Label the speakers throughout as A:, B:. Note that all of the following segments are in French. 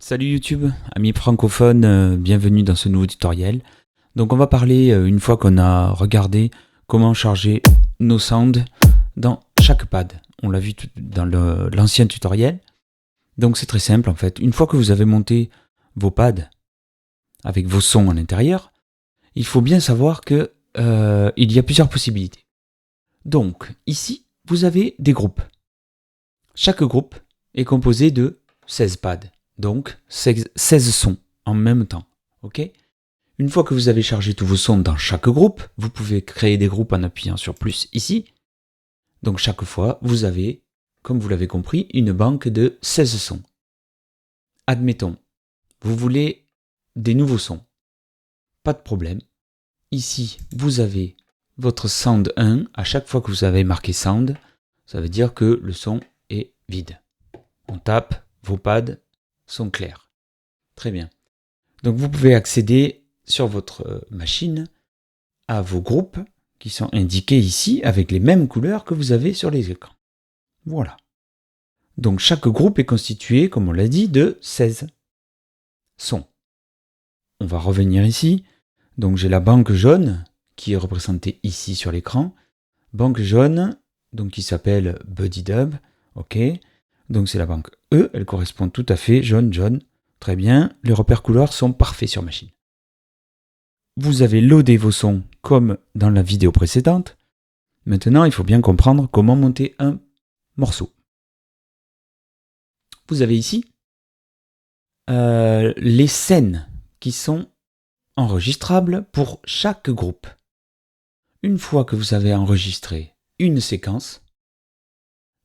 A: Salut YouTube, amis francophones, bienvenue dans ce nouveau tutoriel. Donc on va parler, une fois qu'on a regardé comment charger nos sounds dans chaque pad. On l'a vu dans l'ancien tutoriel. Donc c'est très simple en fait. Une fois que vous avez monté vos pads avec vos sons à l'intérieur, il faut bien savoir que il y a plusieurs possibilités. Donc ici, vous avez des groupes. Chaque groupe est composé de 16 pads. Donc 16 sons en même temps. Ok ? Une fois que vous avez chargé tous vos sons dans chaque groupe, vous pouvez créer des groupes en appuyant sur plus ici. Donc chaque fois, vous avez, comme vous l'avez compris, une banque de 16 sons. Admettons, vous voulez des nouveaux sons. Pas de problème. Ici, vous avez votre sound 1. À chaque fois que vous avez marqué sound, ça veut dire que le son est vide. On tape, vos pads sont clairs. Très bien. Donc vous pouvez accéder sur votre machine à vos groupes qui sont indiqués ici avec les mêmes couleurs que vous avez sur les écrans. Voilà. Donc chaque groupe est constitué, comme on l'a dit, de 16 sons. On va revenir ici. Donc j'ai la banque jaune qui est représentée ici sur l'écran. Banque jaune, donc qui s'appelle Buddy Dub. Ok. Donc c'est la banque E, elle correspond tout à fait, jaune, jaune. Très bien, les repères couleurs sont parfaits sur machine. Vous avez loadé vos sons comme dans la vidéo précédente. Maintenant, il faut bien comprendre comment monter un morceau. Vous avez ici les scènes qui sont enregistrables pour chaque groupe. Une fois que vous avez enregistré une séquence,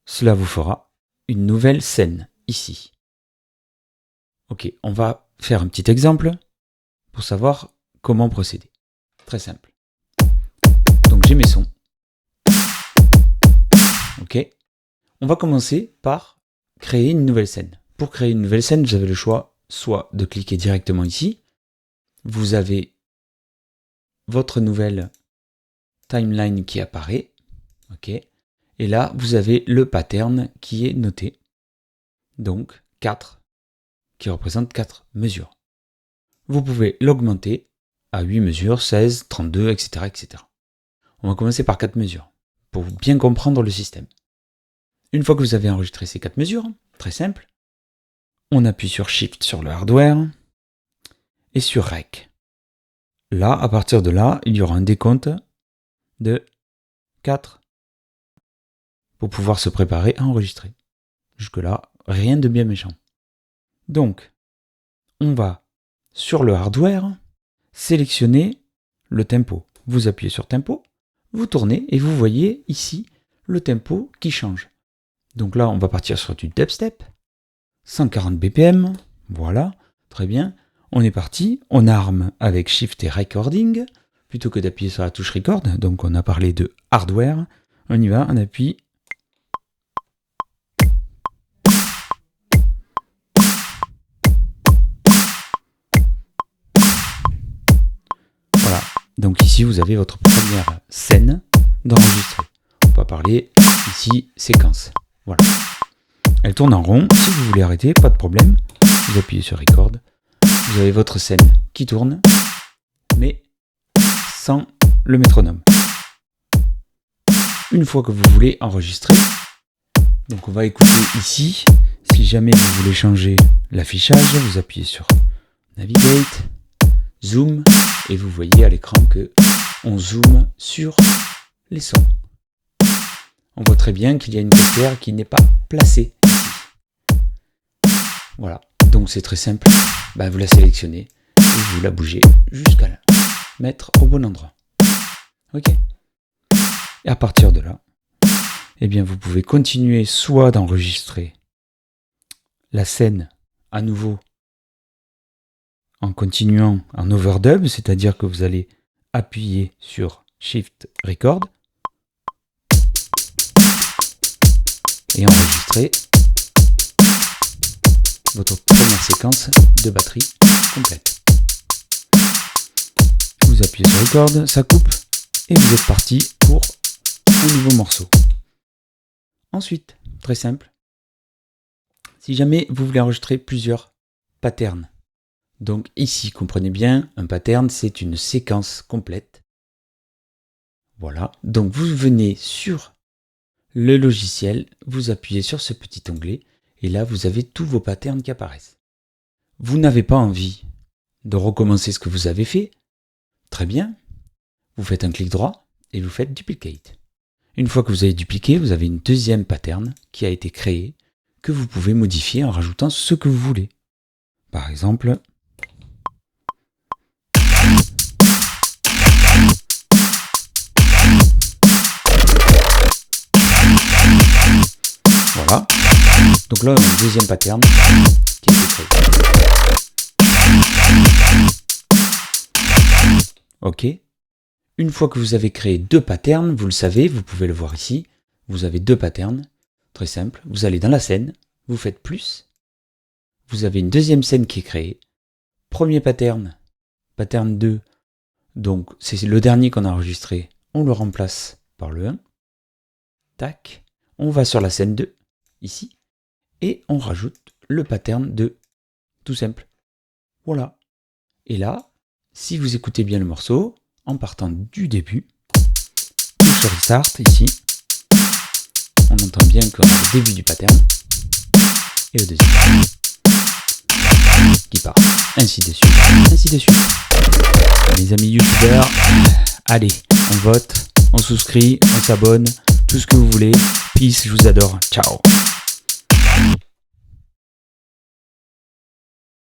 A: cela vous fera une nouvelle scène ici. Ok, on va faire un petit exemple pour savoir comment procéder. Très simple. Donc j'ai mes sons. Ok. On va commencer par créer une nouvelle scène. Pour créer une nouvelle scène, vous avez le choix soit de cliquer directement ici. Vous avez votre nouvelle timeline qui apparaît. Ok. Et là, vous avez le pattern qui est noté. Donc 4 qui représente 4 mesures. Vous pouvez l'augmenter à 8 mesures, 16, 32, etc., etc. On va commencer par 4 mesures, pour bien comprendre le système. Une fois que vous avez enregistré ces 4 mesures, très simple, on appuie sur Shift sur le hardware et sur Rec. Là, à partir de là, il y aura un décompte de 4 pour pouvoir se préparer à enregistrer. Jusque-là, rien de bien méchant. Donc, on va, sur le hardware, sélectionner le tempo. Vous appuyez sur tempo, vous tournez et vous voyez ici le tempo qui change. Donc là, on va partir sur du dubstep, 140 BPM, voilà, très bien. On est parti, on arme avec Shift et Recording, plutôt que d'appuyer sur la touche Record, donc on a parlé de hardware. On y va, on appuie. Voilà, donc ici vous avez votre première scène d'enregistrer. On va parler ici séquence. Voilà. Elle tourne en rond. Si vous voulez arrêter, pas de problème. Vous appuyez sur Record. Vous avez votre scène qui tourne, mais sans le métronome. Une fois que vous voulez enregistrer, donc on va écouter ici. Si jamais vous voulez changer l'affichage, vous appuyez sur Navigate, Zoom, et vous voyez à l'écran que on zoome sur les sons. On voit très bien qu'il y a une paupière qui n'est pas placée ici. Voilà, donc c'est très simple. Vous la sélectionnez et vous la bougez jusqu'à la mettre au bon endroit. Ok. Et à partir de là, eh bien vous pouvez continuer soit d'enregistrer la scène à nouveau en continuant en overdub, c'est-à-dire que vous allez appuyer sur Shift Record et enregistrer votre première séquence de batterie complète. Vous appuyez sur Record, ça coupe et vous êtes parti pour un nouveau morceau. Ensuite, très simple, si jamais vous voulez enregistrer plusieurs pattern. Donc ici, comprenez bien, un pattern, c'est une séquence complète. Voilà, donc vous venez sur le logiciel, vous appuyez sur ce petit onglet, et là, vous avez tous vos patterns qui apparaissent. Vous n'avez pas envie de recommencer ce que vous avez fait? Très bien. Vous faites un clic droit et vous faites Duplicate. Une fois que vous avez dupliqué, vous avez une deuxième pattern qui a été créée, que vous pouvez modifier en rajoutant ce que vous voulez. Par exemple, voilà. Donc là, on a une deuxième pattern qui a été créée. Ok. Une fois que vous avez créé deux patterns, vous le savez, vous pouvez le voir ici, vous avez deux patterns, très simple. Vous allez dans la scène, vous faites plus, vous avez une deuxième scène qui est créée. Premier pattern, pattern 2, donc c'est le dernier qu'on a enregistré, on le remplace par le 1. Tac, on va sur la scène 2, ici, et on rajoute le pattern 2, tout simple. Voilà. Et là, si vous écoutez bien le morceau, en partant du début, touche Restart ici, on entend bien qu'on a le début du pattern, et le deuxième, qui part, ainsi de suite, ainsi de suite. Les amis youtubeurs, allez, on vote, on souscrit, on s'abonne, tout ce que vous voulez. Peace, je vous adore, ciao.